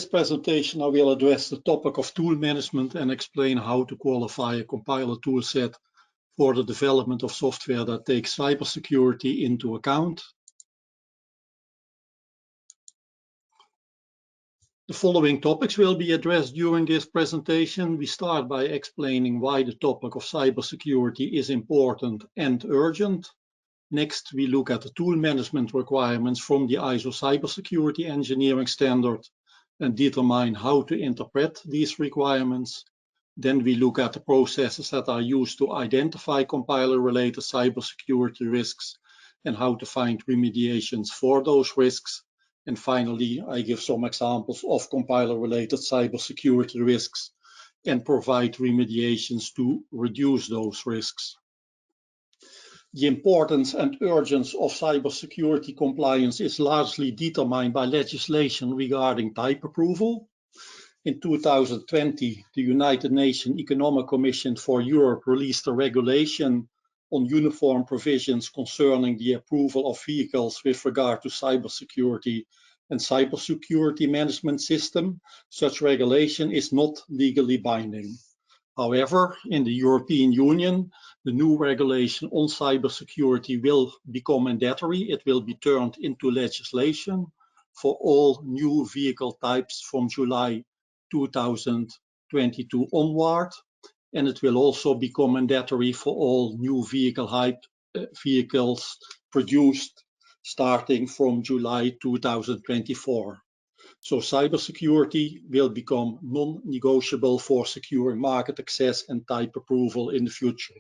this presentation, I will address the topic of tool management and explain how to qualify a compiler toolset for the development of software that takes cybersecurity into account. The following topics will be addressed during this presentation. We start by explaining why the topic of cybersecurity is important and urgent. Next, we look at the tool management requirements from the ISO cybersecurity engineering standard and determine how to interpret these requirements. Then we look at the processes that are used to identify compiler-related cybersecurity risks and how to find remediations for those risks. And finally, I give some examples of compiler-related cybersecurity risks and provide remediations to reduce those risks. The importance and urgency of cybersecurity compliance is largely determined by legislation regarding type approval. In 2020, the United Nations Economic Commission for Europe released a regulation on uniform provisions concerning the approval of vehicles with regard to cybersecurity and cybersecurity management system. Such regulation is not legally binding. However, in the European Union, the new regulation on cybersecurity will become mandatory. It will be turned into legislation for all new vehicle types from July 2022 onward. And it will also become mandatory for all new vehicles produced starting from July 2024. So cybersecurity will become non-negotiable for securing market access and type approval in the future.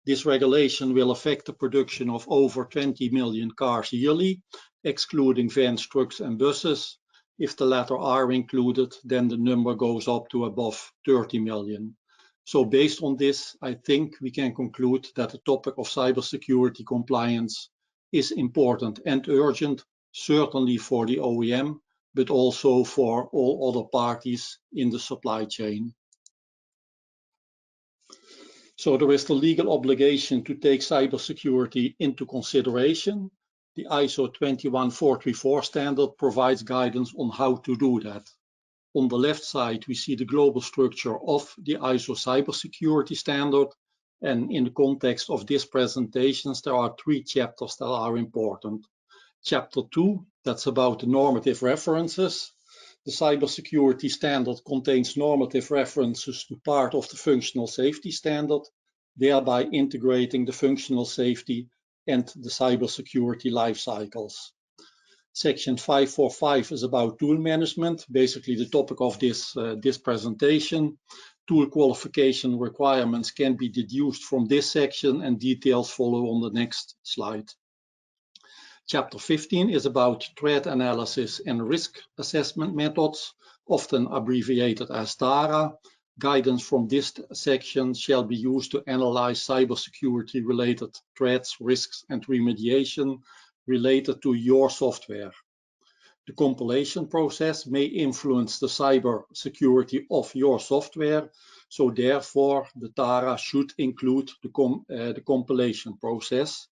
This regulation will affect the production of over 20 million cars yearly, excluding vans, trucks and buses. If the latter are included, then the number goes up to above 30 million. So based on this, I think we can conclude that the topic of cybersecurity compliance is important and urgent, certainly for the OEM, but also for all other parties in the supply chain. So there is the legal obligation to take cybersecurity into consideration. The ISO 21434 standard provides guidance on how to do that. On the left side, we see the global structure of the ISO cybersecurity standard. And in the context of this presentation, there are 3 chapters that are important. Chapter 2, that's about the normative references. The cybersecurity standard contains normative references to part of the functional safety standard, thereby integrating the functional safety and the cybersecurity life cycles. Section 545 is about tool management, basically the topic of this presentation. Tool qualification requirements can be deduced from this section and details follow on the next slide. Chapter 15 is about threat analysis and risk assessment methods, often abbreviated as TARA. Guidance from this section shall be used to analyze cybersecurity related threats, risks and remediation related to your software. The compilation process may influence the cybersecurity of your software, so therefore the TARA should include the compilation process,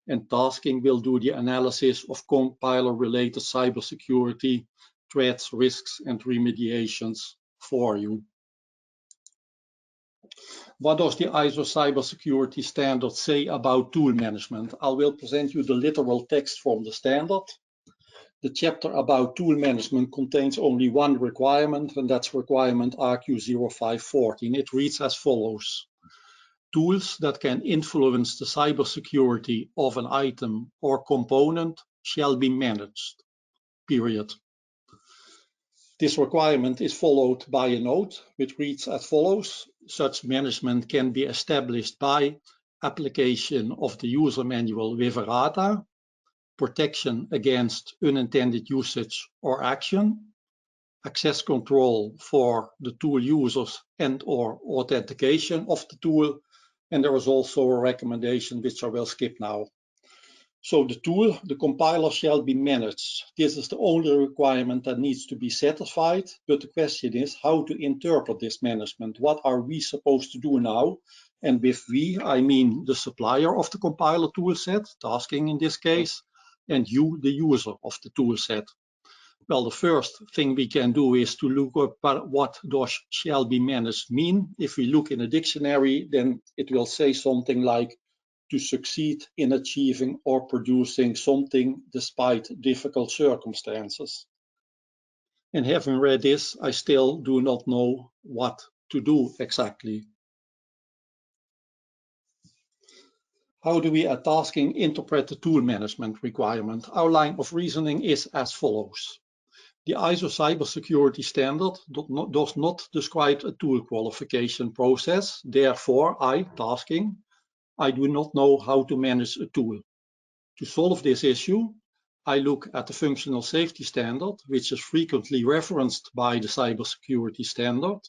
and tasking will do the analysis of compiler-related cybersecurity threats, risks and remediations for you. What does the ISO cybersecurity standard say about tool management? I will present you the literal text from the standard. The chapter about tool management contains only one requirement, and that's requirement RQ0514. It reads as follows. Tools that can influence the cybersecurity of an item or component shall be managed, period. This requirement is followed by a note which reads as follows. Such management can be established by application of the user manual with errata, protection against unintended usage or action, access control for the tool users and or authentication of the tool, and there is also a recommendation which I will skip now. So the tool, the compiler shall be managed. This is the only requirement that needs to be satisfied, but the question is how to interpret this management. What are we supposed to do now? And with we, I mean the supplier of the compiler toolset, tasking in this case, and you, the user of the toolset. Well, the first thing we can do is to look up what does shall be managed mean. If we look in a dictionary, then it will say something like to succeed in achieving or producing something despite difficult circumstances. And having read this, I still do not know what to do exactly. How do we at tasking interpret the tool management requirement? Our line of reasoning is as follows. The ISO cybersecurity standard does not describe a tool qualification process. Therefore, tasking, I do not know how to manage a tool. To solve this issue, I look at the functional safety standard, which is frequently referenced by the cybersecurity standard.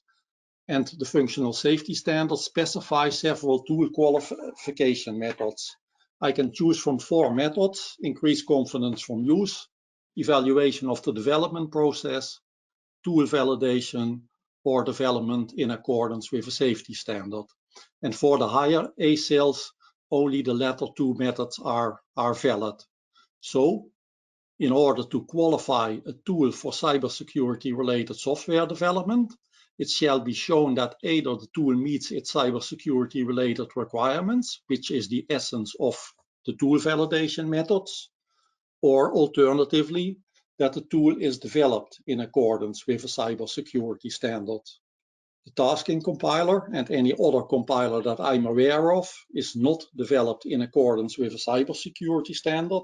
And the functional safety standard specifies several tool qualification methods. I can choose from 4 methods: increase confidence from use, evaluation of the development process, tool validation, or development in accordance with a safety standard. And for the higher ASILs, only the latter 2 methods are valid. So, in order to qualify a tool for cybersecurity related software development, it shall be shown that either the tool meets its cybersecurity related requirements, which is the essence of the tool validation methods, or alternatively, that the tool is developed in accordance with a cybersecurity standard. The tasking compiler and any other compiler that I'm aware of is not developed in accordance with a cybersecurity standard.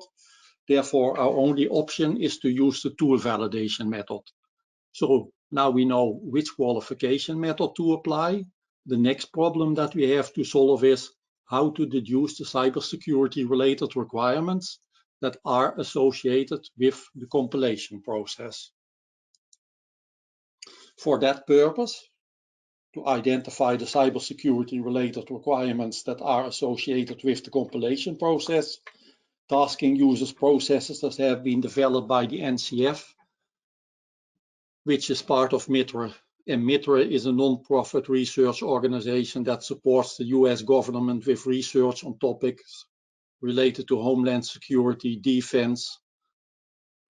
Therefore, our only option is to use the tool validation method. So now we know which qualification method to apply. The next problem that we have to solve is how to deduce the cybersecurity related requirements that are associated with the compilation process. For that purpose, to identify the cybersecurity related requirements that are associated with the compilation process, tasking uses processes that have been developed by the NCF, which is part of MITRE. And MITRE is a non-profit research organization that supports the US government with research on topics related to homeland security, defense,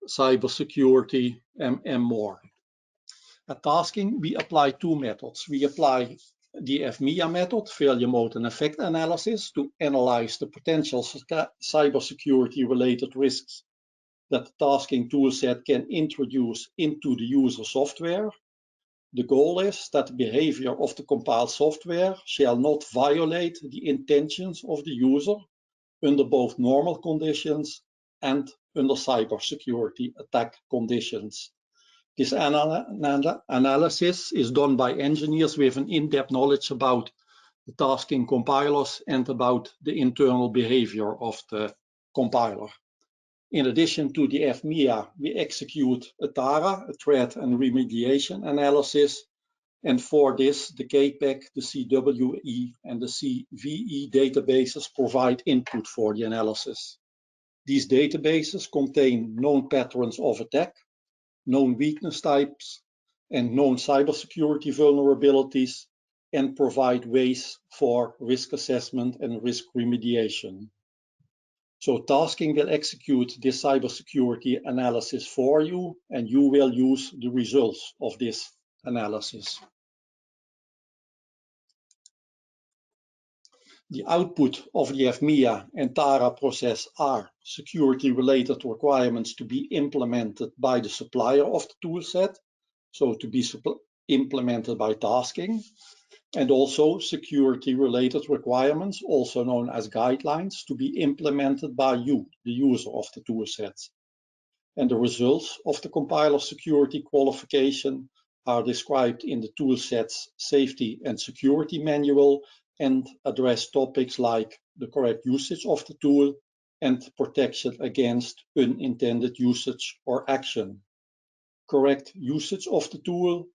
cybersecurity, and more. At tasking, we apply 2 methods. We apply the FMIA method, failure mode and effect analysis, to analyze the potential cybersecurity related risks that the tasking toolset can introduce into the user software. The goal is that the behavior of the compiled software shall not violate the intentions of the user under both normal conditions and under cybersecurity attack conditions. This analysis is done by engineers with an in-depth knowledge about the tasking compilers and about the internal behavior of the compiler. In addition to the FMIA, we execute a TARA, a threat and remediation analysis. And for this, the KPEC, the CWE, and the CVE databases provide input for the analysis. These databases contain known patterns of attack, known weakness types, and known cybersecurity vulnerabilities, and provide ways for risk assessment and risk remediation. So tasking will execute this cybersecurity analysis for you, and you will use the results of this analysis. The output of the FMIA and TARA process are security-related requirements to be implemented by the supplier of the toolset, so to be implemented by tasking, and also security-related requirements, also known as guidelines, to be implemented by you, the user of the toolset. And the results of the compiler security qualification are described in the toolset's safety and security manual and address topics like the correct usage of the tool and protection against unintended usage or action. Correct usage of the tool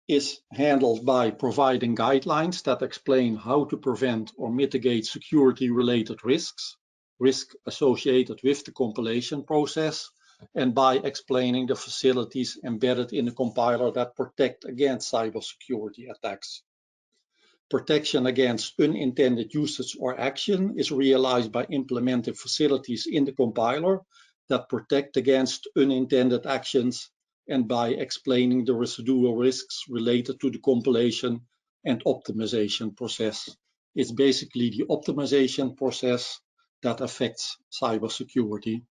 is handled by providing guidelines that explain how to prevent or mitigate security-related risks associated with the compilation process, and by explaining the facilities embedded in the compiler that protect against cybersecurity attacks. Protection against unintended usage or action is realized by implementing facilities in the compiler that protect against unintended actions and by explaining the residual risks related to the compilation and optimization process. It's basically the optimization process that affects cybersecurity.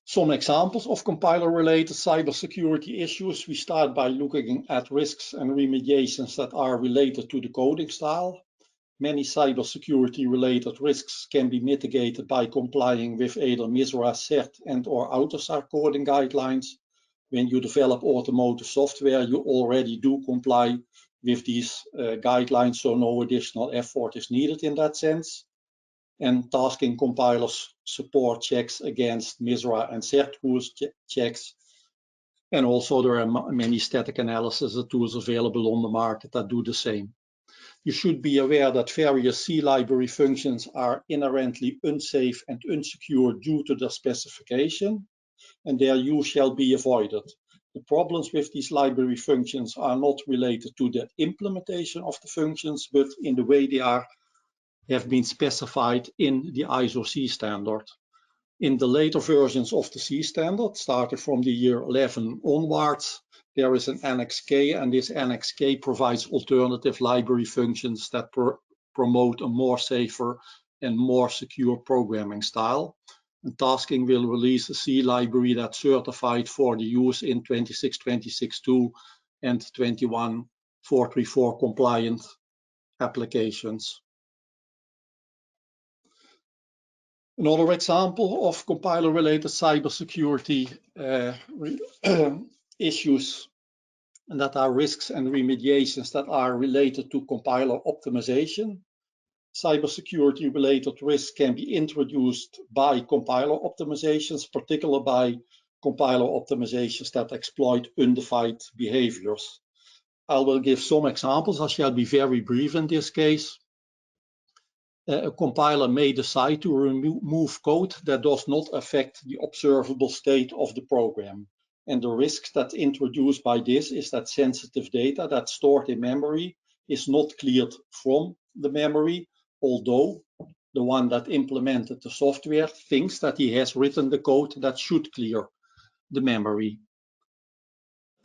Some examples of compiler-related cybersecurity issues. We start by looking at risks and remediations that are related to the coding style. Many cybersecurity-related risks can be mitigated by complying with either MISRA, CERT, and/or AUTOSAR coding guidelines. When you develop automotive software, you already do comply with these guidelines, so no additional effort is needed in that sense. And tasking compilers support checks against MISRA and CERT rules checks. And also there are many static analysis tools available on the market that do the same. You should be aware that various C library functions are inherently unsafe and unsecure due to their specification, and their use shall be avoided. The problems with these library functions are not related to the implementation of the functions, but in the way they have been specified in the ISO C standard. In the later versions of the C standard, starting from the year 11 onwards, there is an Annex K, and this Annex K provides alternative library functions that promote a more safer and more secure programming style. And tasking will release a C library that's certified for the use in 26.26.2 and 21.434 compliant applications. Another example of compiler-related cybersecurity issues and that are risks and remediations that are related to compiler optimization. Cybersecurity-related risks can be introduced by compiler optimizations, particularly by compiler optimizations that exploit undefined behaviors. I will give some examples. I shall be very brief in this case. A compiler may decide to remove code that does not affect the observable state of the program. And the risk that's introduced by this is that sensitive data that's stored in memory is not cleared from the memory, although the one that implemented the software thinks that he has written the code that should clear the memory.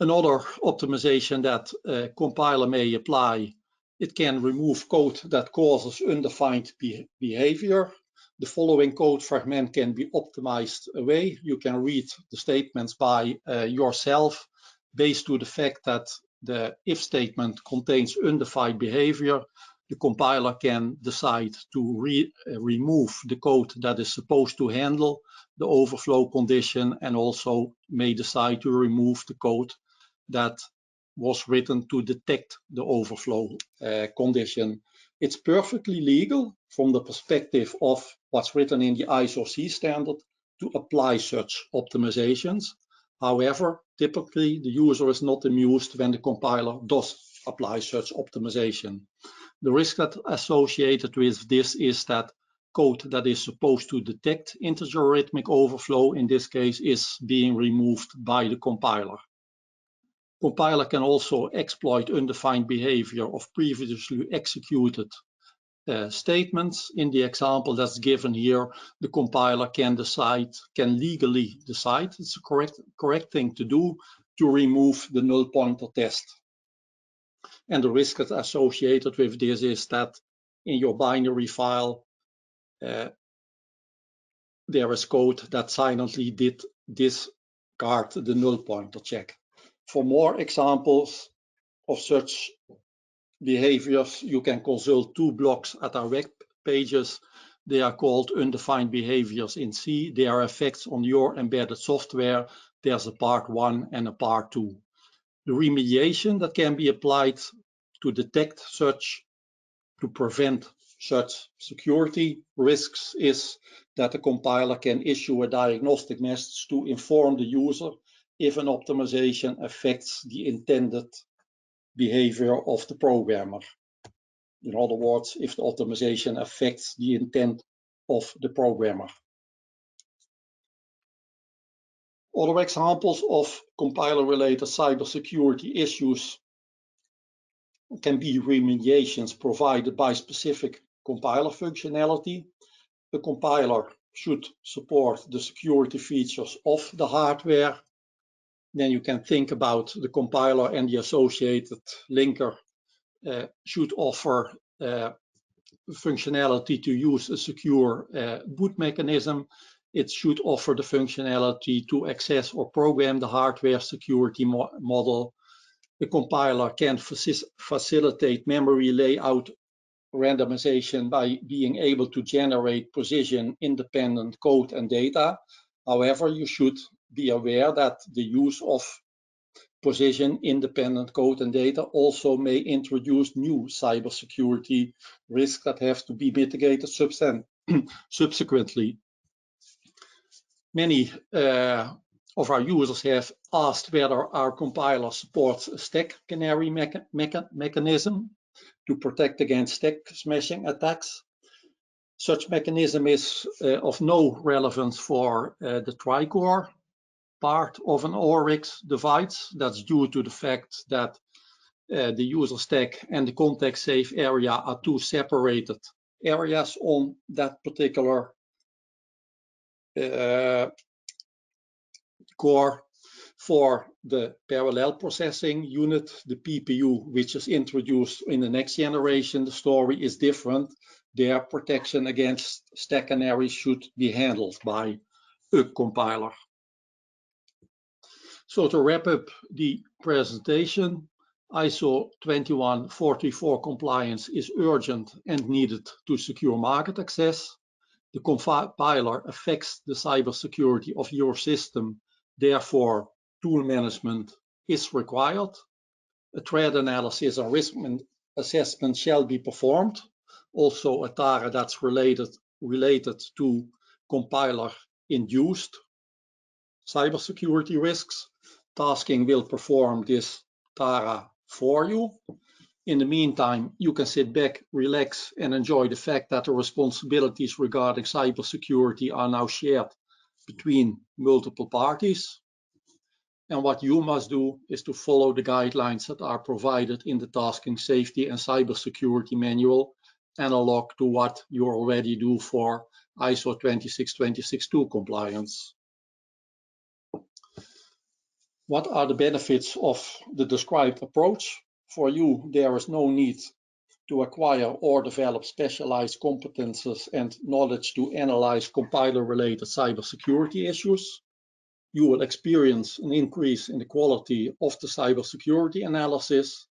Another optimization that a compiler may apply, it can remove code that causes undefined behavior. The following code fragment can be optimized away. You can read the statements by yourself based on the fact that the if statement contains undefined behavior. The compiler can decide to remove the code that is supposed to handle the overflow condition, and also may decide to remove the code that was written to detect the overflow condition. It's perfectly legal from the perspective of what's written in the ISO C standard to apply such optimizations. However, typically the user is not amused when the compiler does apply such optimization. The risk that associated with this is that code that is supposed to detect integer arithmetic overflow, in this case, is being removed by the compiler. Compiler can also exploit undefined behavior of previously executed statements. In the example that's given here, the compiler can legally decide, it's a correct thing to do, to remove the null pointer test. And the risk that's associated with this is that in your binary file, there is code that silently did discard the null pointer check. For more examples of such behaviors, you can consult two blogs at our web pages. They are called Undefined Behaviors in C. They are effects on your embedded software. There's a part 1 and a part 2. The remediation that can be applied to detect such, to prevent such security risks is that the compiler can issue a diagnostic message to inform the user if an optimization affects the intended behavior of the programmer. In other words, if the optimization affects the intent of the programmer. Other examples of compiler-related cybersecurity issues can be remediations provided by specific compiler functionality. The compiler should support the security features of the hardware. Then you can think about the compiler and the associated linker should offer functionality to use a secure boot mechanism. It should offer the functionality to access or program the hardware security model. The compiler can facilitate memory layout randomization by being able to generate position-independent code and data. However, you should be aware that the use of position-independent code and data also may introduce new cybersecurity risks that have to be mitigated subsequently. Many of our users have asked whether our compiler supports a stack canary mechanism to protect against stack smashing attacks. Such mechanism is of no relevance for the tri-core part of an AURIX device. That's due to the fact that the user stack and the context safe area are two separated areas on that particular core. For the parallel processing unit, the PPU, which is introduced in the next generation, the story is different. Their protection against stack canaries should be handled by a compiler. So to wrap up the presentation, ISO 21434 compliance is urgent and needed to secure market access. The compiler affects the cybersecurity of your system. Therefore, tool management is required. A threat analysis and risk assessment shall be performed. Also a TARA that's related to compiler-induced cybersecurity risks. Tasking will perform this TARA for you. In the meantime, you can sit back, relax, and enjoy the fact that the responsibilities regarding cybersecurity are now shared between multiple parties. And what you must do is to follow the guidelines that are provided in the Tasking Safety and Cybersecurity Manual, analog to what you already do for ISO 26262 compliance. What are the benefits of the described approach? For you, there is no need to acquire or develop specialized competences and knowledge to analyze compiler-related cybersecurity issues. You will experience an increase in the quality of the cybersecurity analysis,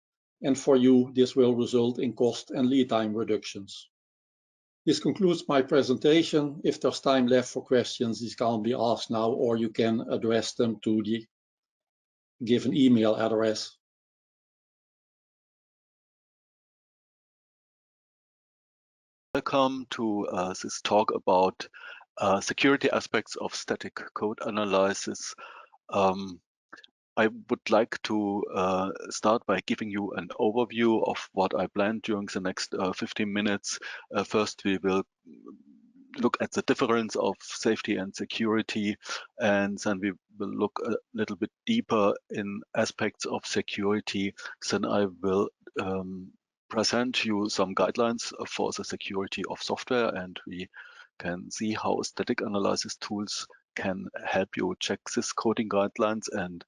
and for you, this will result in cost and lead time reductions. This concludes my presentation. If there's time left for questions, these can be asked now, or you can address them to the given email address. Welcome to this talk about security aspects of static code analysis. I would like to start by giving you an overview of what I plan during the next 15 minutes. First, we will look at the difference of safety and security, and then we will look a little bit deeper in aspects of security. Then I will present you some guidelines for the security of software, and we can see how static analysis tools can help you check this coding guidelines, and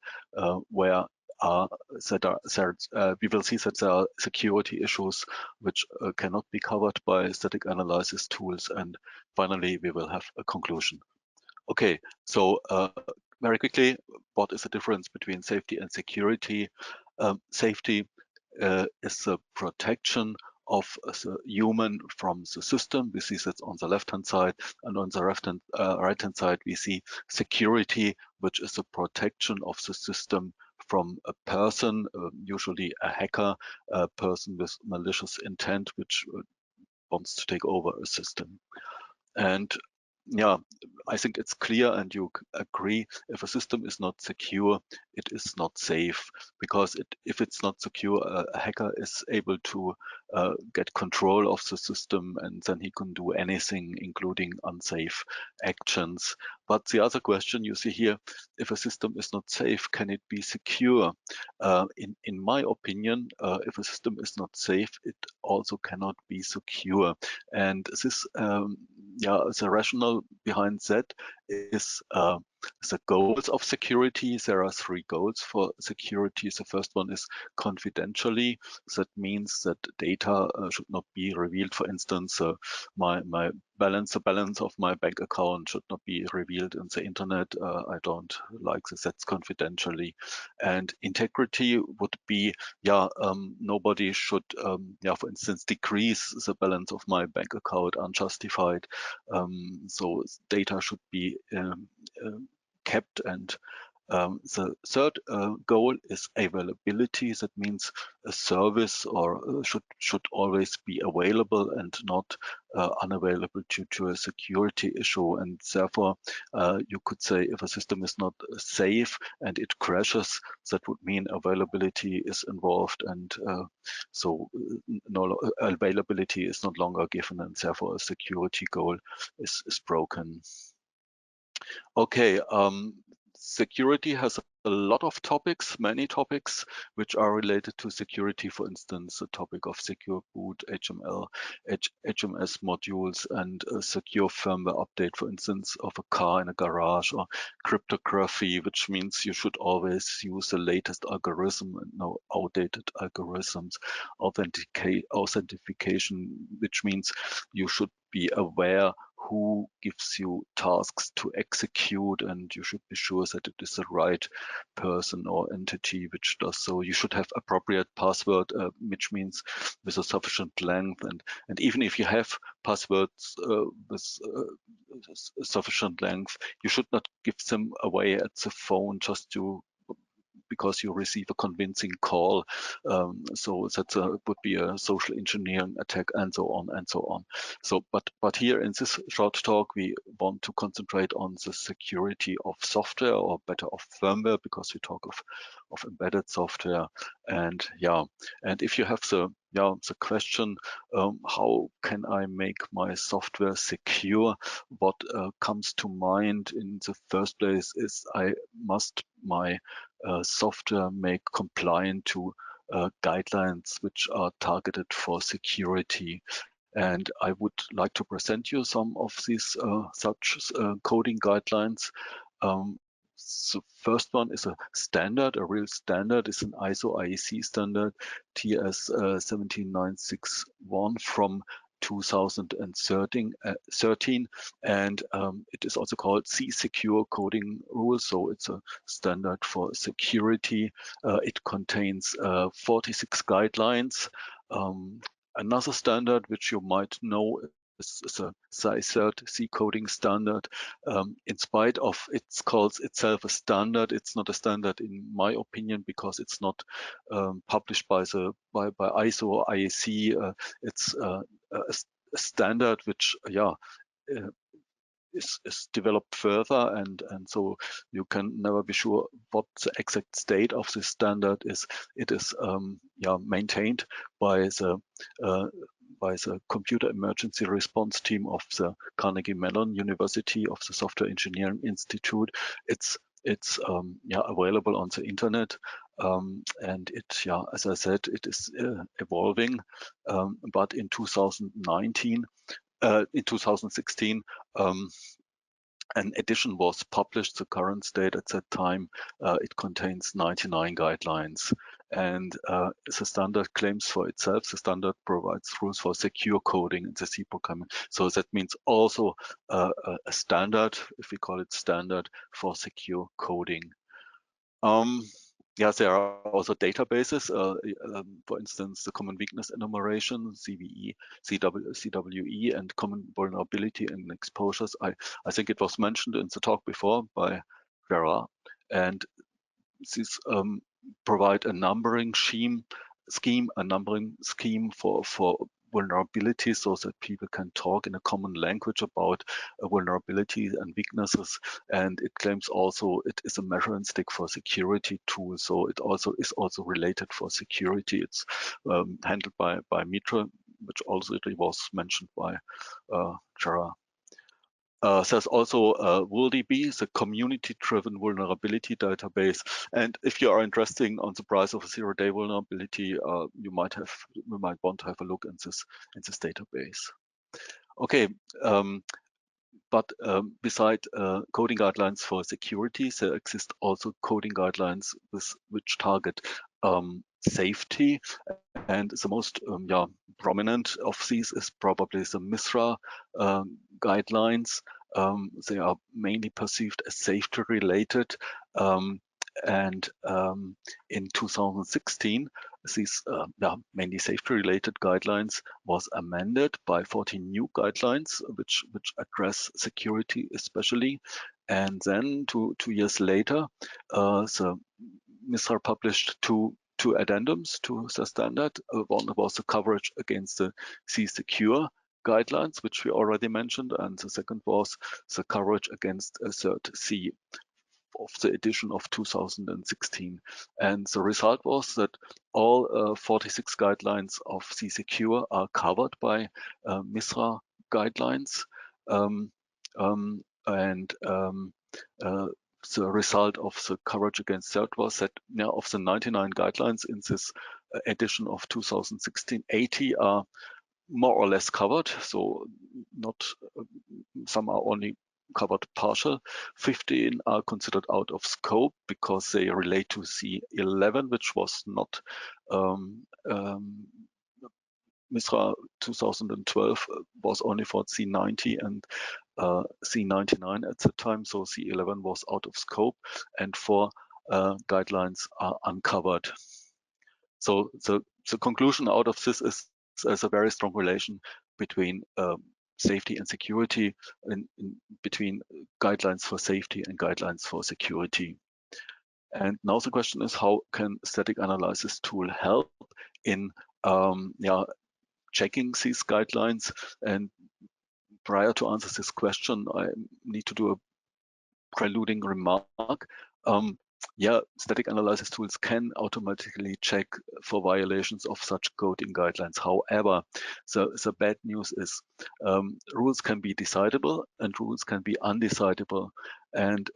where we will see that there are security issues which cannot be covered by static analysis tools, and finally we will have a conclusion. Okay, so very quickly, what is the difference between safety and security? Safety is the protection of the human from the system. We see that on the left-hand side, and on the right-hand side, we see security, which is the protection of the system from a person, usually a hacker, a person with malicious intent, which wants to take over a system. And yeah, I think it's clear, and you agree, if a system is not secure, it is not safe, because if it's not secure, a hacker is able to get control of the system, and then he can do anything, including unsafe actions. But the other question you see here, if a system is not safe, can it be secure? In my opinion, if a system is not safe, it also cannot be secure. And this the rationale behind that is the goals of security. There are 3 goals for security. The first one is confidentially. That means that data should not be revealed. For instance, the balance of my bank account should not be revealed on the internet. I don't like this. That's confidentially. And integrity would be, nobody should, for instance, decrease the balance of my bank account unjustified. So data should be kept. And the third goal is availability. That means a service or should always be available and not unavailable due to a security issue. And therefore, you could say if a system is not safe and it crashes, that would mean availability is involved, and so no availability is not longer given, and therefore a security goal is broken. Okay, security has a lot of topics, many topics, which are related to security. For instance, the topic of secure boot, HML, HMS modules, and a secure firmware update, for instance, of a car in a garage, or cryptography, which means you should always use the latest algorithm and no outdated algorithms. Authentication, which means you should be aware who gives you tasks to execute, and you should be sure that it is the right person or entity which does so. You should have appropriate password, which means with a sufficient length, and even if you have passwords with sufficient length, you should not give them away at the phone just because you receive a convincing call. So that would be a social engineering attack, and so on and so on. So, but here in this short talk, we want to concentrate on the security of software, or better of firmware, because we talk of embedded software. And and if you have the question, how can I make my software secure? What comes to mind in the first place is my software make compliant to guidelines which are targeted for security. And I would like to present you some of these such coding guidelines. The first one is a standard, a real standard. Is an ISO IEC standard, TS 17961 from 2013, and it is also called C-Secure Coding Rule. So it's a standard for security. It contains 46 guidelines. Another standard which you might know is a SciCert C coding standard. In spite of it calls itself a standard, it's not a standard in my opinion, because it's not published by ISO or IEC. It's a standard which is developed further, and so you can never be sure what the exact state of this standard is. It is maintained by the computer emergency response team of the Carnegie Mellon University of the Software Engineering Institute. It's available on the internet, and it, as I said, it is evolving. But in 2016, an edition was published. The current state at that time, it contains 99 guidelines. And the standard claims for itself, the standard provides rules for secure coding in the C programming. So that means also a standard, if we call it standard, for secure coding. There are also databases, for instance, the Common Weakness Enumeration, CWE, and Common Vulnerability and Exposures. I think it was mentioned in the talk before by Gerard, and these provide a numbering scheme for vulnerabilities, so that people can talk in a common language about vulnerabilities and weaknesses. And it claims also it is a measuring stick for security tool, so it also is related for security. It's handled by Mitra, which also was mentioned by Gerard. There's also VulDB, the community-driven vulnerability database. And if you are interested on the price of a zero-day vulnerability, we might want to have a look in this database. Okay, But beside coding guidelines for security, there exist also coding guidelines which target safety. And the most prominent of these is probably the MISRA guidelines. They are mainly perceived as safety related. And in 2016, these mainly safety-related guidelines was amended by 14 new guidelines, which address security especially. And then two years later, the MISRA published two addendums to the standard. One was the coverage against the C-Secure guidelines, which we already mentioned, and the second was the coverage against a Cert C of the edition of 2016. And the result was that all 46 guidelines of C-Secure are covered by MISRA guidelines. The result of the coverage against CERT was that of the 99 guidelines in this edition of 2016, 80 are more or less covered. So not some are only covered partial. 15 are considered out of scope because they relate to C11, which was not MISRA 2012 was only for C90 and C99 at the time, so C11 was out of scope, and 4 guidelines are uncovered. So the conclusion out of this is there's a very strong relation between safety and security, between guidelines for safety and guidelines for security. And now the question is, how can static analysis tool help in checking these guidelines? And prior to answer this question, I need to do a preluding remark. Static analysis tools can automatically check for violations of such coding guidelines. However, the bad news is rules can be decidable and rules can be undecidable. And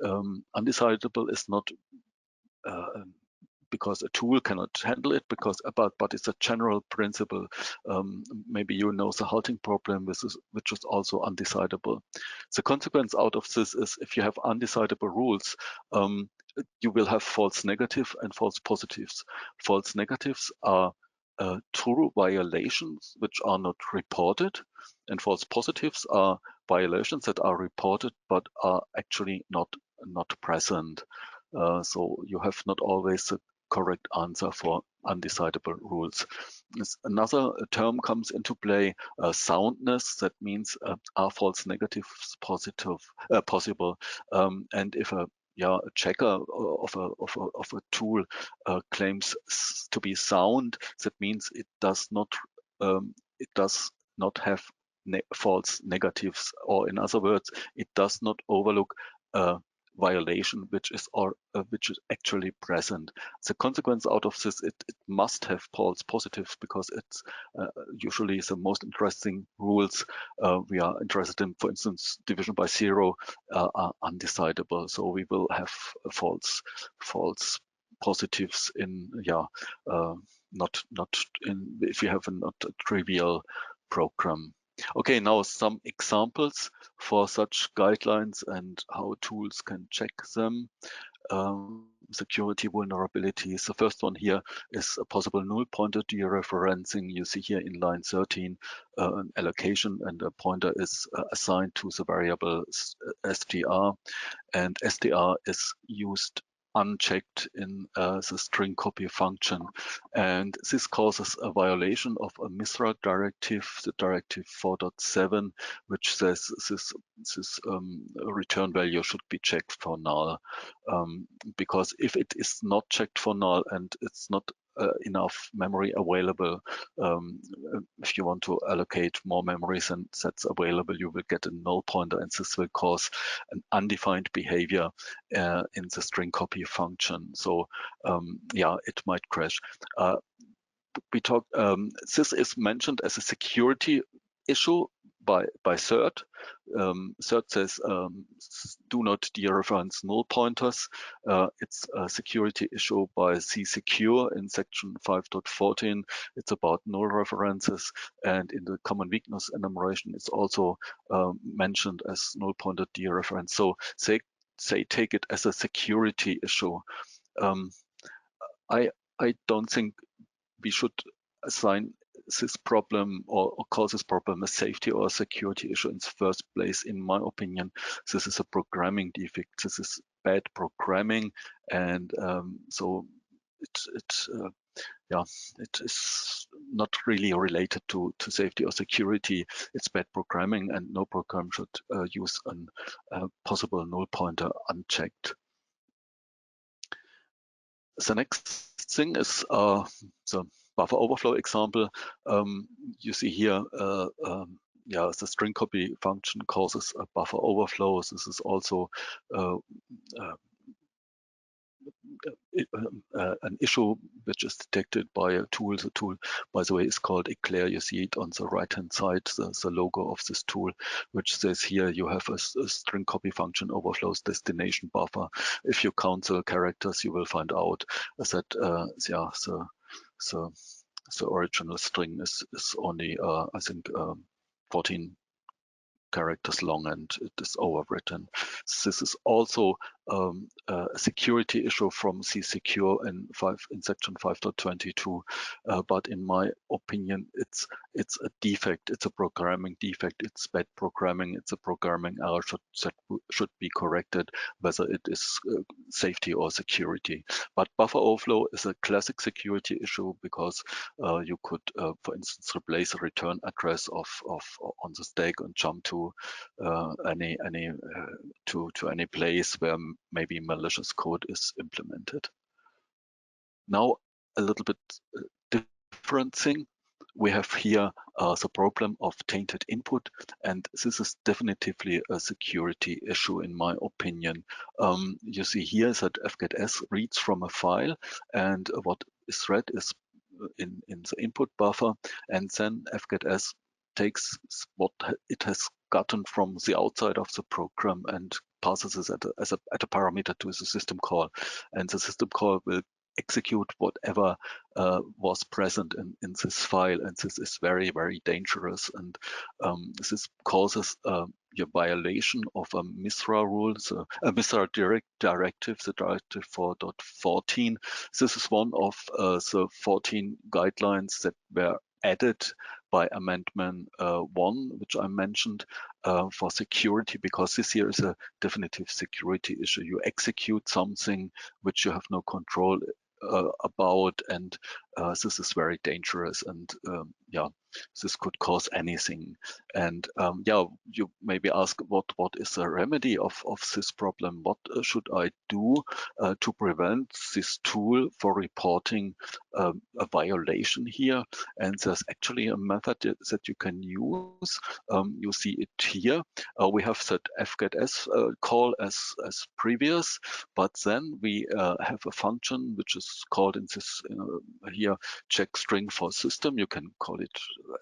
undecidable is not because a tool cannot handle it, but it's a general principle. Maybe you know the halting problem, which is also undecidable. The consequence out of this is if you have undecidable rules, you will have false negative and false positives. False negatives are true violations which are not reported, and false positives are violations that are reported but are actually not present. So you have not always the correct answer for undecidable rules. Another term comes into play, soundness. That means are false negatives possible? And if a checker of a tool claims to be sound, that means it does not have false negatives, or in other words, it does not overlook violation which is actually present. The consequence out of this, it must have false positives, because it's usually the most interesting rules we are interested in. For instance, division by 0 are undecidable, so we will have false positives in not in if you have a not a trivial program. Okay, now some examples for such guidelines and how tools can check them. Security vulnerabilities. The first one here is a possible null pointer dereferencing. You see here in line 13 an allocation, and a pointer is assigned to the variable str, and str is used unchecked in the string copy function, and this causes a violation of a MISRA directive, the directive 4.7, which says this return value should be checked for null, because if it is not checked for null and it's not enough memory available, if you want to allocate more memories and that's available, you will get a null pointer, and this will cause an undefined behavior in the string copy function. So it might crash. We talked. This is mentioned as a security issue by cert. Cert says do not dereference null pointers. It's a security issue by C-Secure in section 5.14. It's about null references, and in the common weakness enumeration, it's also mentioned as null pointer dereference. So say take it as a security issue. I don't think we should assign this problem or call this problem a safety or a security issue in the first place. In my opinion, this is a programming defect. This is bad programming, and so it is not really related to safety or security. It's bad programming, and no program should use a possible null pointer unchecked. The next thing is the buffer overflow example. You see here, the string copy function causes a buffer overflow. This is also an issue which is detected by a tool. The tool, by the way, is called Eclair. You see it on the right-hand side, the logo of this tool, which says here you have a string copy function overflows destination buffer. If you count the characters, you will find out that the original string is only I think 14 characters long, and it is overwritten. This is also a security issue from C-Secure in section 5.22, but in my opinion, it's a defect. It's a programming defect. It's bad programming. It's a programming error that should be corrected, whether it is safety or security. But buffer overflow is a classic security issue because you could, for instance, replace a return address on the stack and jump to any place where maybe malicious code is implemented. Now, a little bit different thing. We have here the problem of tainted input, and this is definitively a security issue in my opinion. You see here that fgets reads from a file, and what is read is in the input buffer, and then fgets takes what it has gotten from the outside of the program and passes it as a parameter to the system call, and the system call will execute whatever was present in this file, and this is very, very dangerous, and this causes your violation of a MISRA rule, so a MISRA directive, the directive 4.14. This is one of the 14 guidelines that were added by Amendment 1, which I mentioned, for security, because this here is a definitive security issue. You execute something which you have no control about, and this is very dangerous, and this could cause anything. And you maybe ask what is the remedy of this problem? What should I do to prevent this tool for reporting a violation here? And there's actually a method that you can use. You see it here. We have that fgets call as previous, but then we have a function which is called in this here check string for system. You can call it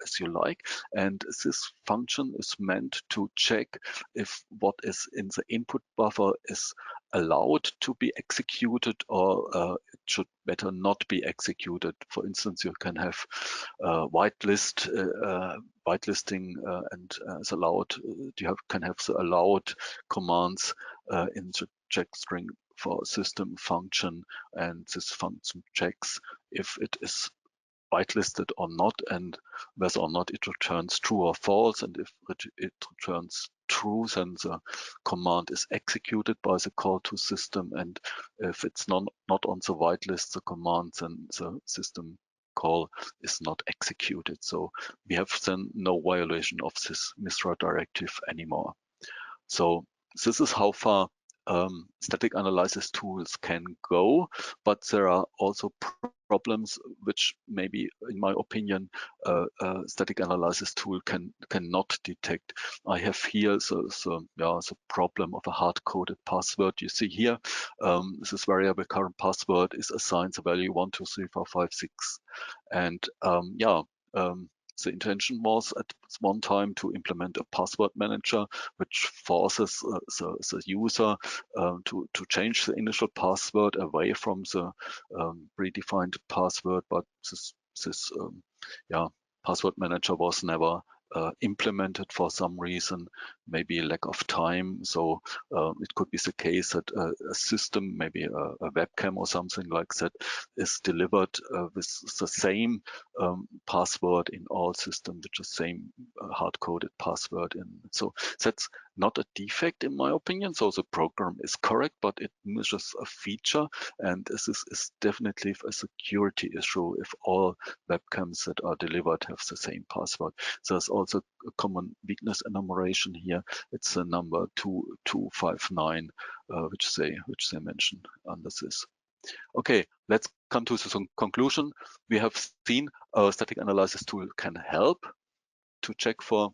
as you like, and this function is meant to check if what is in the input buffer is allowed to be executed, or it should better not be executed. For instance, you can have whitelisting and as allowed. You can have the allowed commands in the check string for system function, and this function checks if it is whitelisted or not, and whether or not it returns true or false. And if it returns true, then the command is executed by the call to system, and if it's not on the whitelist, the command, then the system call is not executed. So we have then no violation of this MISRA directive anymore. So this is how far static analysis tools can go, but there are also problems which maybe, in my opinion, a static analysis tool cannot detect. I have here the problem of a hard-coded password. You see here, this variable current password is assigned the value 1, 2, 3, 4, 5, 6, and The intention was at one time to implement a password manager, which forces the user to change the initial password away from the predefined password. But this password manager was never implemented for some reason, maybe a lack of time. So it could be the case that a system, maybe a webcam or something like that, is delivered with the same password in all systems, with the same hard-coded password. So that's not a defect in my opinion. So the program is correct, but it misses a feature, and this is definitely a security issue if all webcams that are delivered have the same password. So there's also a common weakness enumeration here. It's the number 2259, which they mention under this. Okay, let's come to the conclusion. We have seen a static analysis tool can help to check for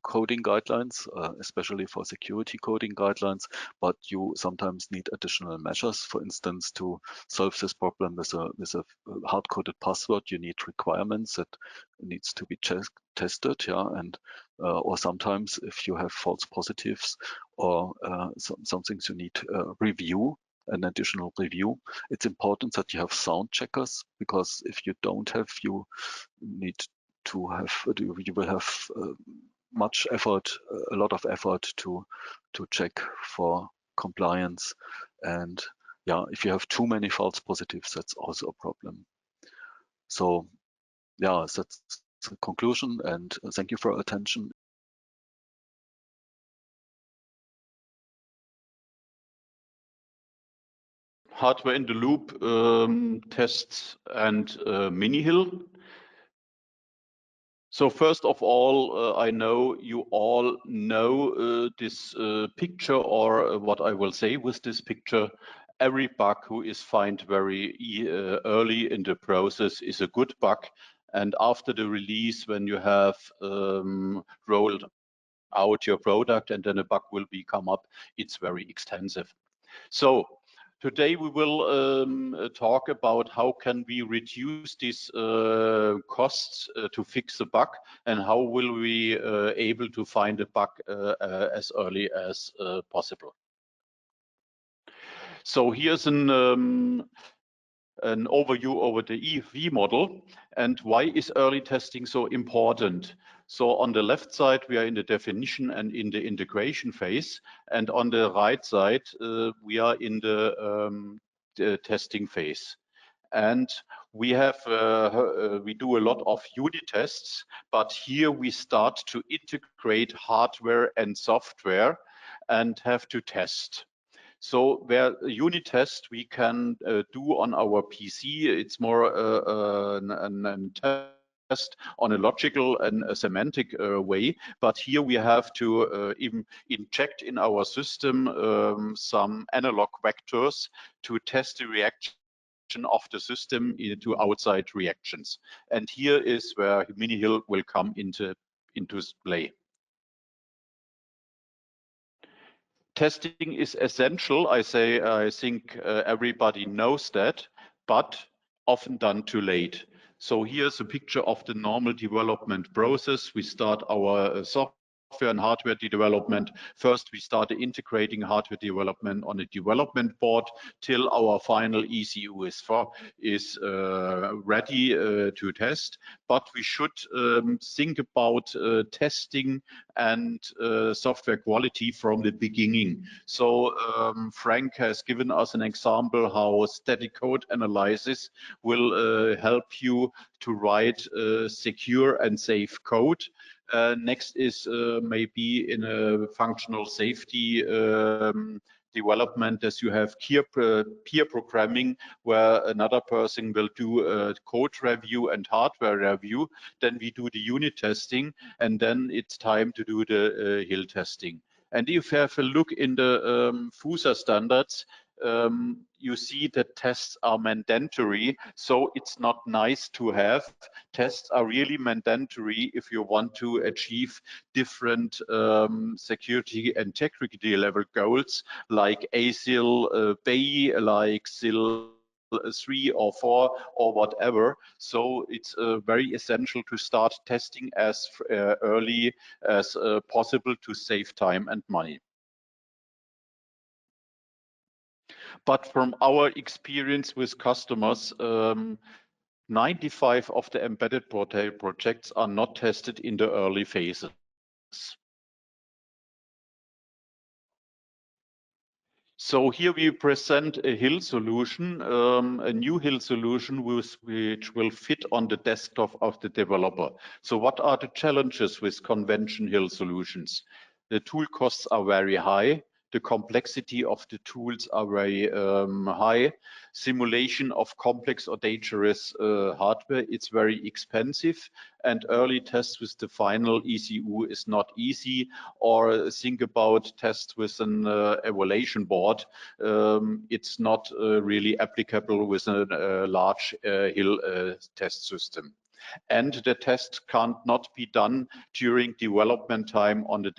coding guidelines, especially for security coding guidelines, but you sometimes need additional measures. For instance, to solve this problem with a hard-coded password, you need requirements that needs to be tested, and or sometimes if you have false positives or some things you need review, an additional review. It's important that you have sound checkers, because if you don't have, you need to have, you will have much effort, a lot of effort to check for compliance. And yeah, if you have too many false positives, that's also a problem. So yeah, that's the conclusion, and thank you for your attention. Hardware in the loop tests and miniHIL. So first of all, I know you all know this picture, or what I will say with this picture. Every bug who is found very early in the process is a good bug. And after the release, when you have rolled out your product and then a bug will come up, it's very extensive. So today we will talk about how can we reduce these costs to fix the bug, and how will we able to find a bug as early as possible. So here's an overview over the EFV model, and why is early testing so important. So on the left side, we are in the definition and in the integration phase, and on the right side, we are in the testing phase. And we have we do a lot of unit tests, but here we start to integrate hardware and software and have to test. So where unit test we can do on our PC, it's more an test on a logical and a semantic way. But here we have to inject in our system some analog vectors to test the reaction of the system to outside reactions. And here is where miniHIL will come into play. Testing is essential. I think everybody knows that, but often done too late. So here's a picture of the normal development process. We start our software and hardware development. First, we start integrating hardware development on a development board till our final ECU is ready to test. But we should think about testing and software quality from the beginning. So Frank has given us an example how static code analysis will help you to write secure and safe code. Next is maybe in a functional safety development, as you have peer programming, where another person will do a code review and hardware review. Then we do the unit testing, and then it's time to do the HIL testing. And if you have a look in the FUSA standards, you see that tests are mandatory, so it's not nice to have. Tests are really mandatory if you want to achieve different security and integrity level goals, like ASIL, BAE, like SIL 3 or 4 or whatever. So it's very essential to start testing as early as possible to save time and money. But from our experience with customers, 95 of the embedded projects are not tested in the early phases. So here we present a HIL solution, a new HIL solution which will fit on the desktop of the developer. So what are the challenges with conventional HIL solutions? The tool costs are very high. The complexity of the tools are very high. Simulation of complex or dangerous hardware, it's very expensive, and early tests with the final ECU is not easy. Or think about tests with an evaluation board. It's not really applicable with a large HIL test system. And the test cannot be done during development time on the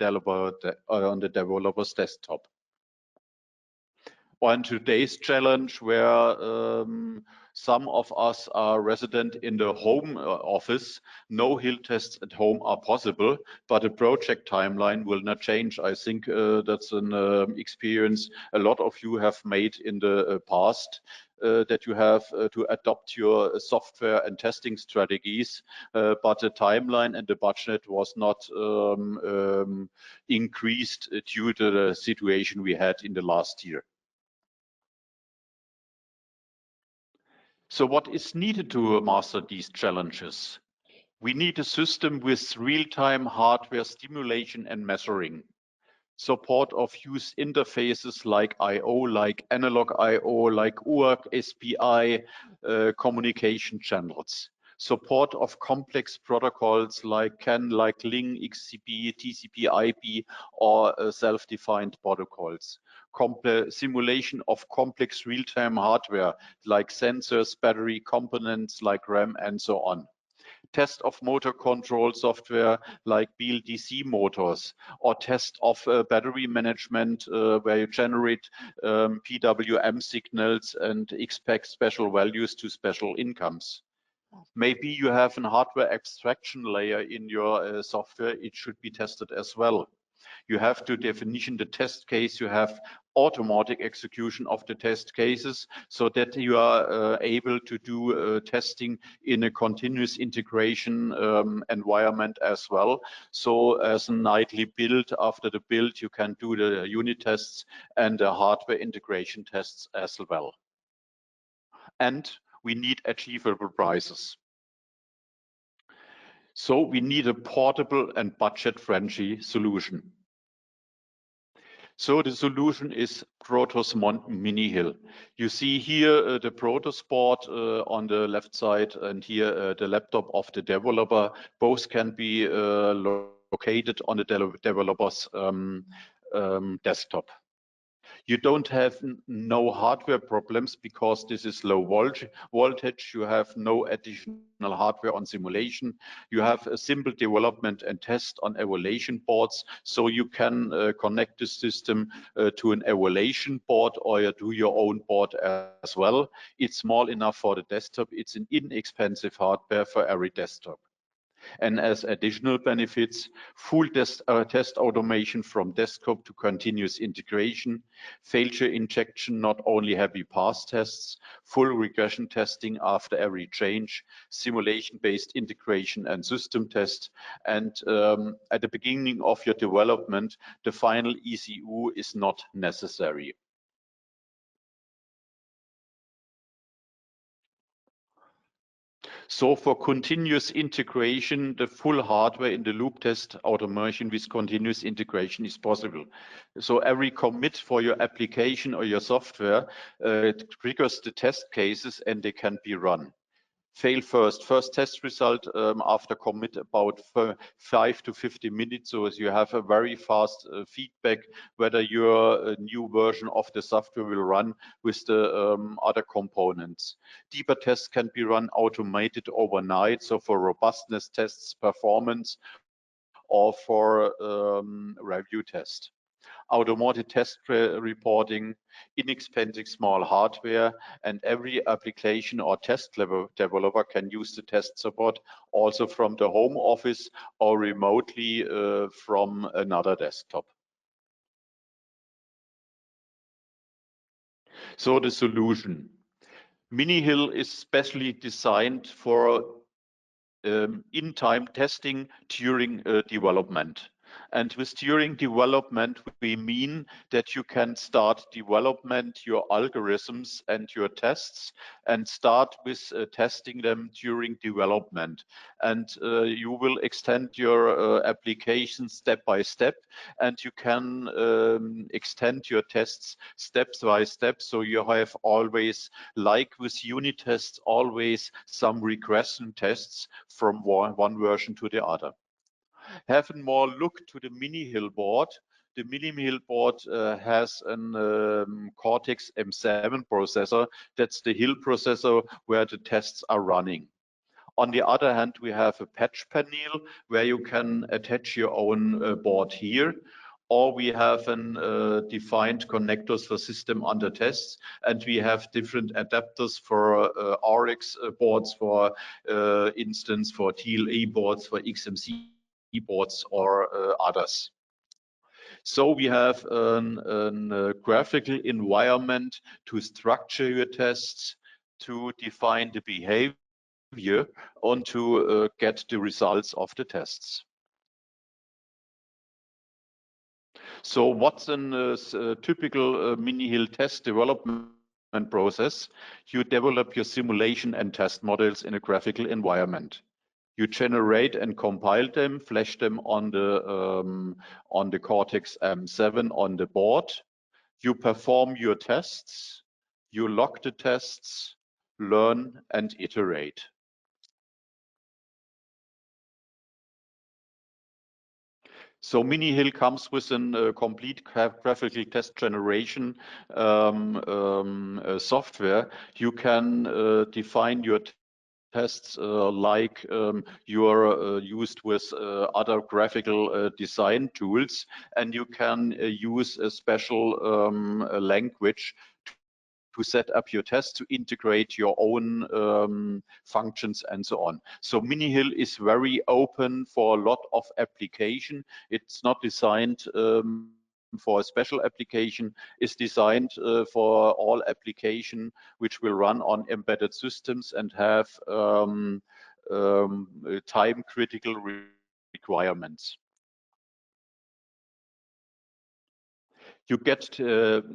developer's desktop. On today's challenge, where some of us are resident in the home office, no HIL tests at home are possible, but a project timeline will not change. I think that's an experience a lot of you have made in the past. That you have to adopt your software and testing strategies, but the timeline and the budget was not increased due to the situation we had in the last year. So what is needed to master these challenges? We need a system with real-time hardware stimulation and measuring. Support of use interfaces like I/O, like analog I/O, like UART, SPI, communication channels. Support of complex protocols like CAN, like LINK, XCP, TCP, IP, or self-defined protocols. Simulation of complex real-time hardware like sensors, battery components like RAM, and so on. Test of motor control software like BLDC motors, or test of battery management where you generate PWM signals and expect special values to special incomes. Maybe you have a hardware abstraction layer in your software, it should be tested as well. You have to definition the test case, you have automatic execution of the test cases so that you are able to do testing in a continuous integration environment as well. So as a nightly build, after the build, you can do the unit tests and the hardware integration tests as well. And we need achievable prices. So we need a portable and budget-friendly solution. So the solution is Protos miniHIL. You see here the Protos board on the left side, and here the laptop of the developer. Both can be located on the developer's desktop. You don't have no hardware problems because this is low voltage. You have no additional hardware on simulation. You have a simple development and test on evaluation boards. So you can connect the system to an evaluation board, or you do your own board as well. It's small enough for the desktop. It's an inexpensive hardware for every desktop. And as additional benefits, full test automation from desktop to continuous integration, failure injection, not only heavy pass tests, full regression testing after every change, simulation-based integration and system test. And at the beginning of your development, the final ECU is not necessary. So for continuous integration, the full hardware in the loop test automation with continuous integration is possible. So every commit for your application or your software triggers the test cases and they can be run. Fail first test result after commit about 5 to 50 minutes. So as you have a very fast feedback whether your new version of the software will run with the other components. Deeper tests can be run automated overnight. So for robustness tests, performance, or for review test. automotive test reporting, inexpensive small hardware, and every application or test developer can use the test support also from the home office or remotely from another desktop. So the solution. miniHIL is specially designed for in-time testing during development. And with during development, we mean that you can start development, your algorithms and your tests, and start with testing them during development. And you will extend your application step by step, and you can extend your tests step by step. So you have always, like with unit tests, always some regression tests from one version to the other. Have a more look to the miniHIL board. The miniHIL board has a Cortex M7 processor. That's the HIL processor where the tests are running. On the other hand, we have a patch panel where you can attach your own board here. Or we have defined connectors for system under tests, and we have different adapters for AURIX boards, for instance, for TLA boards, for XMC boards, or others. So we have a graphical environment to structure your tests, to define the behavior, and to get the results of the tests. So what's a typical miniHIL test development process? You develop your simulation and test models in a graphical environment. You generate and compile them, flash them on the Cortex M7 on the board. You perform your tests, you log the tests, learn and iterate. So miniHIL comes with a complete graphical test generation software. You can define your tests like you are used with other graphical design tools, and you can use a special language to set up your test, to integrate your own functions and so on. So miniHIL is very open for a lot of application. It's not designed for a special application. It's designed for all application which will run on embedded systems and have time critical requirements. You get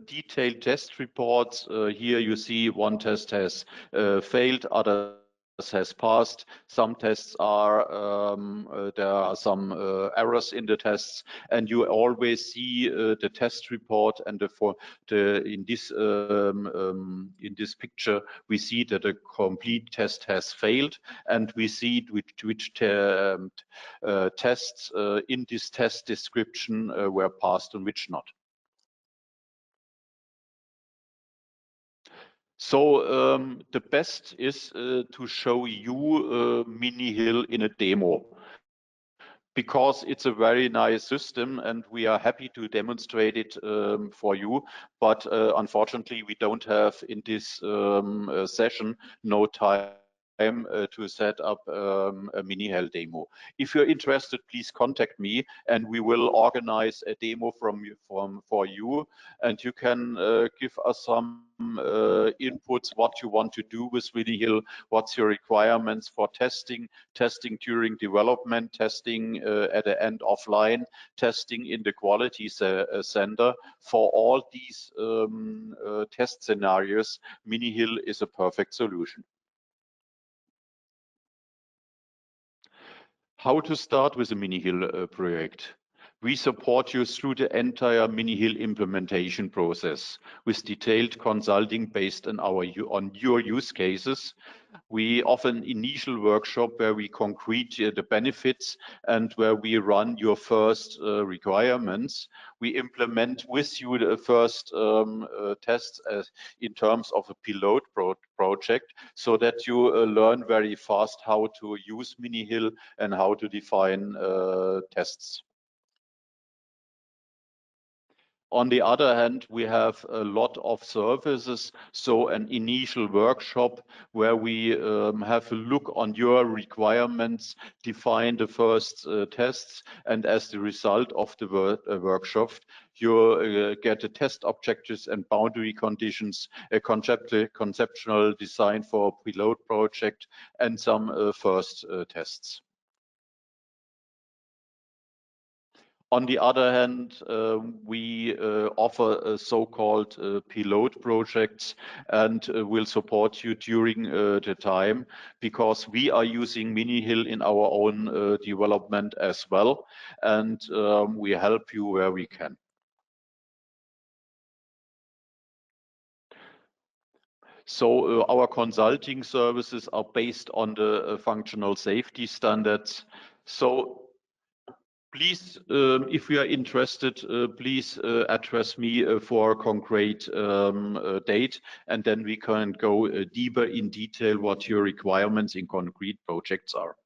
detailed test reports. Here you see one test has failed, others has passed. Some tests are, there are some errors in the tests, and you always see the test report. And in this picture, we see that a complete test has failed, and we see which tests in this test description were passed and which not. So the best is to show you miniHIL in a demo, because it's a very nice system and we are happy to demonstrate it for you. But unfortunately, we don't have in this session no time to set up a miniHIL demo. If you're interested, please contact me and we will organize a demo for you, and you can give us some inputs, what you want to do with miniHIL, what's your requirements for testing during development, testing at the end offline, testing in the quality center. For all these test scenarios, miniHIL is a perfect solution. How to start with a miniHIL project? We support you through the entire miniHIL implementation process with detailed consulting based on your use cases. We offer an initial workshop where we concrete the benefits and where we run your first requirements. We implement with you the first tests in terms of a pilot project, so that you learn very fast how to use miniHIL and how to define tests. On the other hand, we have a lot of services, so an initial workshop where we have a look on your requirements, define the first tests, and as the result of the workshop, you get the test objectives and boundary conditions, a conceptual design for a pilot project, and some first tests. On the other hand, we offer so-called pilot projects and will support you during the time, because we are using miniHIL in our own development as well, and we help you where we can. So our consulting services are based on the functional safety standards. So please, if you are interested, please address me for a concrete date, and then we can go deeper in detail what your requirements in concrete projects are.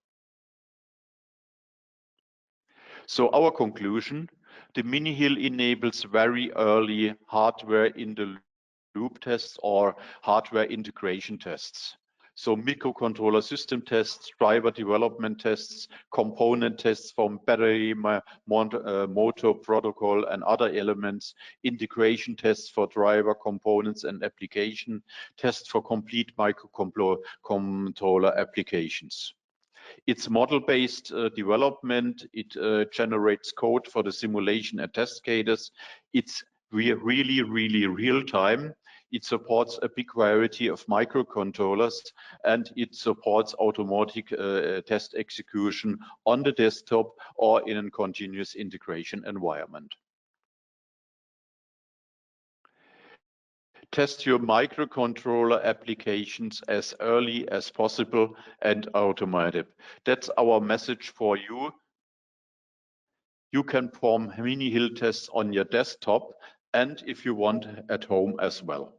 So our conclusion, the miniHIL enables very early hardware in the loop tests or hardware integration tests. So microcontroller system tests, driver development tests, component tests from battery, motor protocol and other elements, integration tests for driver components and application, tests for complete microcontroller applications. It's model-based development. It generates code for the simulation and test cases. It's really real time. It supports a big variety of microcontrollers, and it supports automatic test execution on the desktop or in a continuous integration environment. Test your microcontroller applications as early as possible and automotive. That's our message for you. You can perform miniHIL tests on your desktop, and if you want, at home as well.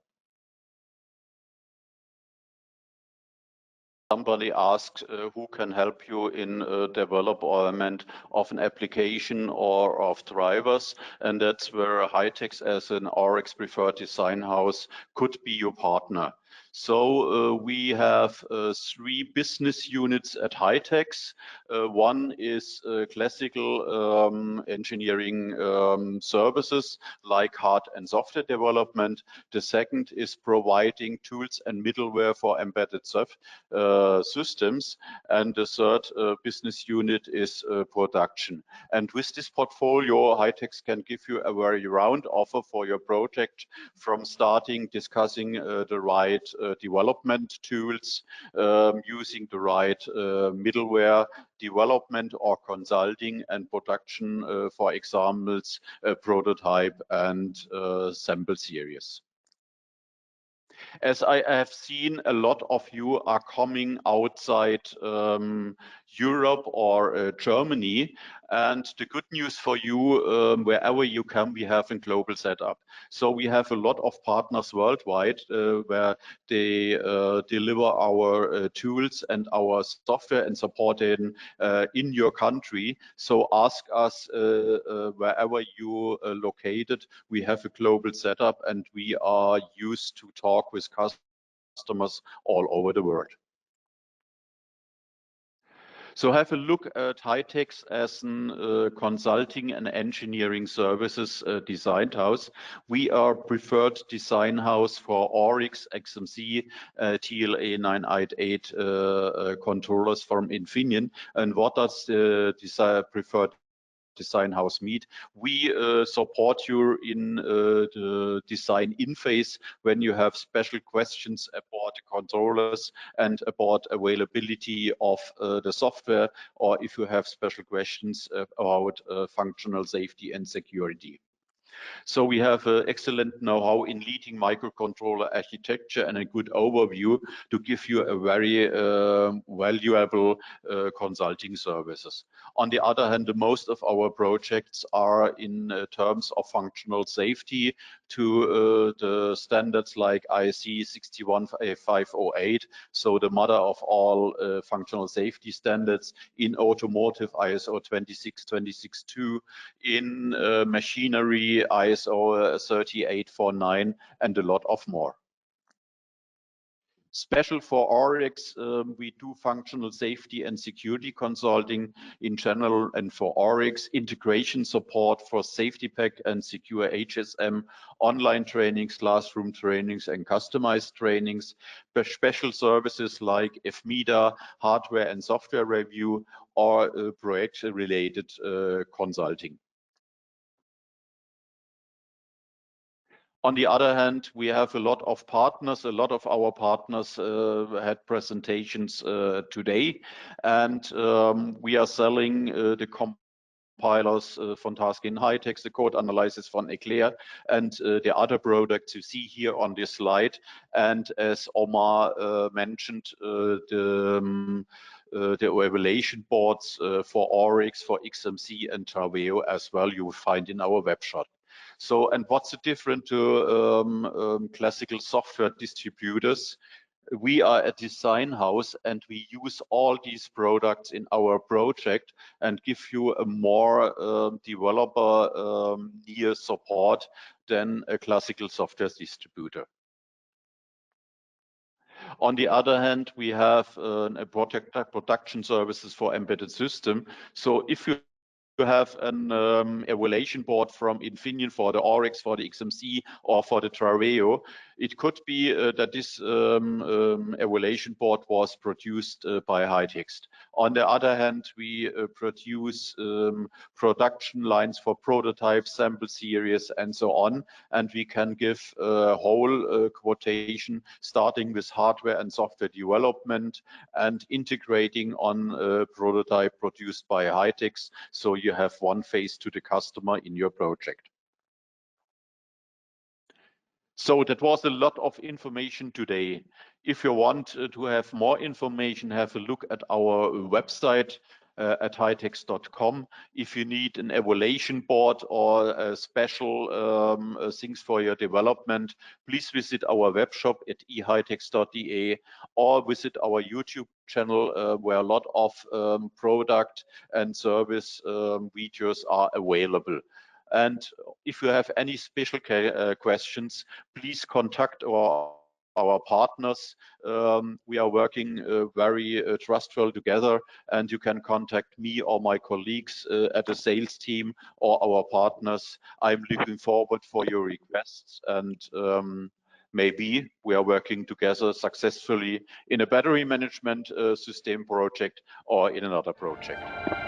Somebody asked who can help you in development of an application or of drivers, and that's where Hitex as an AURIX preferred design house could be your partner. So we have 3 business units at Hitex. One is classical engineering services like hard and software development. The second is providing tools and middleware for embedded systems. And the third business unit is production. And with this portfolio, Hitex can give you a very round offer for your project, from starting discussing the right development tools, using the right middleware development or consulting, and production, for examples, prototype and sample series. As I have seen, a lot of you are coming outside Europe or Germany, and the good news for you, wherever you can, we have a global setup. So we have a lot of partners worldwide where they deliver our tools and our software and support in your country. So ask us wherever you are located. We have a global setup, and we are used to talk with customers all over the world. So have a look at Hitex as a consulting and engineering services design house. We are preferred design house for AURIX, XMC, TLA 988 controllers from Infineon. And what does the preferred design house meet? We support you in the design in phase when you have special questions about the controllers and about availability of the software, or if you have special questions about functional safety and security. So we have excellent know-how in leading microcontroller architecture and a good overview to give you a very valuable consulting services. On the other hand, most of our projects are in terms of functional safety to the standards like IEC 61508, so the mother of all functional safety standards, in automotive ISO 26262, in machinery ISO 3849, and a lot of more. Special for AURIX, we do functional safety and security consulting in general, and for AURIX, integration support for safety pack and secure HSM, online trainings, classroom trainings, and customized trainings, special services like FMIDA, hardware and software review, or project-related consulting. On the other hand, we have a lot of partners. A lot of our partners had presentations today, and we are selling the compilers von Task in Hitex, the code analysis von Eclair, and the other products you see here on this slide. And as Omar mentioned, the evaluation boards for AURIX, for XMC and Traveo as well, you will find in our web shop. So, and what's the difference to classical software distributors? We are a design house and we use all these products in our project and give you a more developer near support than a classical software distributor. On the other hand, we have a production services for embedded system. So if you have an evaluation board from Infineon for the AURIX, for the XMC, or for the Traveo, it could be that this evaluation board was produced by Hitex. On the other hand, we produce production lines for prototypes, sample series, and so on, and we can give a whole quotation starting with hardware and software development and integrating on prototype produced by Hitex, so you have one face to the customer in your project. So that was a lot of information today. If you want to have more information, have a look at our website at hitex.com. If you need an evaluation board or special things for your development, please visit our web shop at ehitex.de or visit our YouTube channel where a lot of product and service videos are available. And if you have any special questions, please contact our partners. We are working very trustful together, and you can contact me or my colleagues at the sales team or our partners. I'm looking forward for your requests, and maybe we are working together successfully in a battery management system project or in another project.